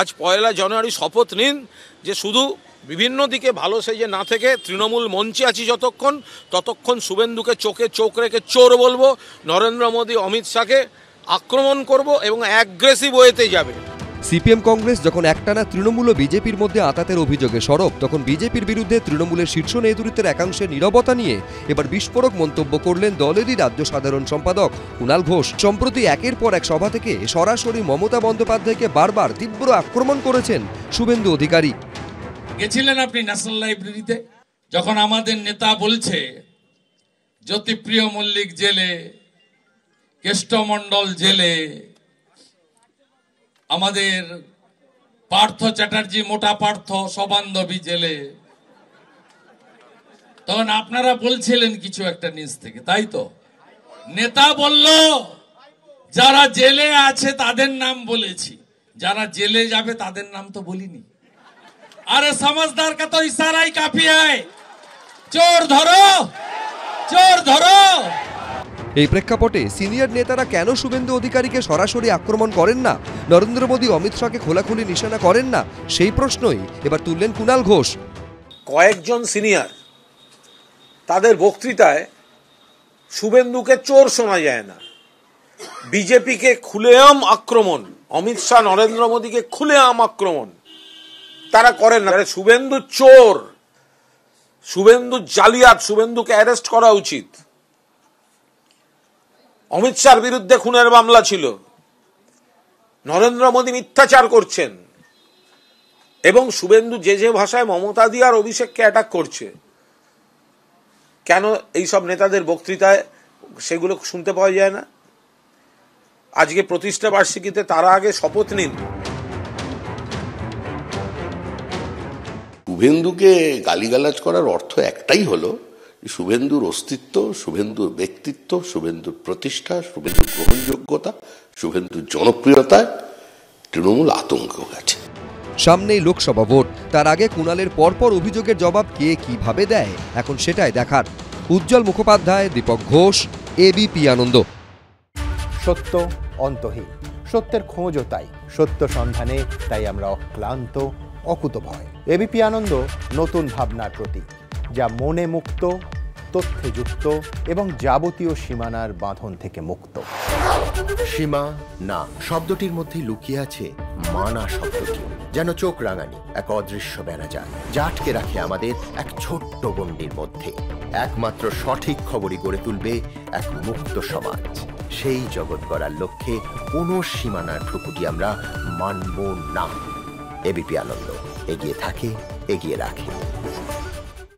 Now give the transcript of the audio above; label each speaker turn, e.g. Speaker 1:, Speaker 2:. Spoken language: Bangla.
Speaker 1: আজ 1 জানুয়ারি শপথ নিন যে শুধু বিভিন্ন দিকে ভালো সেজে না থেকে তৃণমূল মঞ্চে আছি ততক্ষণ শুভেন্দুকে চোখে চোখ রেখে চোর বলবো, নরেন্দ্র মোদী অমিত শাহকে আক্রমণ করব এবং অ্যাগ্রেসিভ ওয়েতে যাবে।
Speaker 2: সিপিএম কংগ্রেস যখন একটানা তৃণমূল ও বিজেপির মধ্যে আঁতাতের অভিযোগে সরব, তখন বিজেপির বিরুদ্ধে তৃণমূলের শীর্ষ নেতৃত্বের একাংশের নীরবতা নিয়ে এবার বিস্ফোরক মন্তব্য করলেন দলেরই রাজ্য সাধারণ সম্পাদক কুণাল ঘোষ। সম্প্রতি একের পর এক সভা থেকে সরাসরি মমতা বন্দ্যোপাধ্যায়কে বারবার তীব্র আক্রমণ করেছেন শুভেন্দু অধিকারী।
Speaker 3: গেছিলেন আপনি ন্যাশনাল লাইব্রেরিতে, যখন আমাদের নেতা বলছে জ্যোতিপ্রিয় মল্লিক জেলে, কেষ্টমণ্ডল জেলে, আমাদের পার্থ চ্যাটার্জি মোটা পার্থ সবান্ধবী জেলে, তখন আপনারা বলছিলেন কিছু একটা নিজ থেকে, তাই তো? নেতা বলল যারা জেলে আছে তাদের নাম বলেছি, যারা জেলে যাবে তাদের নাম তো বলিনি। আরে समझदार का तो इशारा ही काफी है, चोर धरो, चोर धरो।
Speaker 2: এই প্রেক্ষাপটে সিনিয়র নেতারা কেন শুভেন্দু অধিকারীকে সরাসরি আক্রমণ করেন না, নরেন্দ্র মোদী অমিত শাহকে খোলাখুলি নিশানা করেন না, সেই প্রশ্নই এবার তুললেন কুণাল ঘোষ।
Speaker 1: কয়েকজন সিনিয়র তাদের বক্তৃতায় শুভেন্দুকে চোর শোনা যায় না, বিজেপিকে খুলেআম আক্রমণ, অমিত শাহ নরেন্দ্র মোদীকে খুলেআম আক্রমণ তারা করেন না। শুভেন্দু চোর, শুভেন্দু জালিয়াত, শুভেন্দুকে অ্যারেস্ট করা উচিত। অমিত শাহর বিরুদ্ধে খুনের মামলা ছিল, নরেন্দ্র মোদী মিথ্যাচার করছেন এবং শুভেন্দু যে ভাষায় মমতা দি আর অভিষেককে অ্যাটাক করছে, কেন এইসব নেতাদের বক্তৃতায় সেগুলো শুনতে পাওয়া যায় না? আজকে প্রতিষ্ঠা বার্ষিকীতে তারা আগে শপথ নিন।
Speaker 4: শুভেন্দুকে গালিগালাজ করার অর্থ একটাই হলো, শুভেন্দুর অস্তিত্ব, শুভেন্দুর ব্যক্তিত্ব, শুভেন্দুর প্রতিষ্ঠা, শুভেন্দুর গ্রহণযোগ্যতা, শুভেন্দুর জনপ্রিয়তায় তৃণমূল আতঙ্ক গেছে।
Speaker 2: সামনেই লোকসভা ভোট, তার আগে কুণালের পরপর অভিযোগের জবাব কে কিভাবে দেয় এখন সেটাই দেখার। উজ্জ্বল মুখোপাধ্যায়, দীপক ঘোষ, এবিপি আনন্দ।
Speaker 5: সত্য অন্তহীন, সত্যের খোঁজও তাই, সত্য সন্ধানে তাই আমরা অক্লান্ত, অকুতভয়। এবিপি আনন্দ নতুন ভাবনার প্রতীক, যা মনে মুক্ত, তথ্যে যুক্ত এবং যাবতীয় সীমানার বাঁধন থেকে মুক্ত।
Speaker 6: সীমা না শব্দটির মধ্যে লুকিয়ে আছে মানা শব্দটি, যেন চোখ রাঙানি এক অদৃশ্য বেড়াজাল, যা আটকে রাখে আমাদের এক ছোট্ট গণ্ডির মধ্যে। একমাত্র সঠিক খবরই গড়ে তুলবে এক মুক্ত সমাজ। সেই জগৎ গড়ার লক্ষ্যে কোনো সীমানার ঠুকুটি আমরা মানব না। এবিপি আনন্দ এগিয়ে থাকে, এগিয়ে রাখে।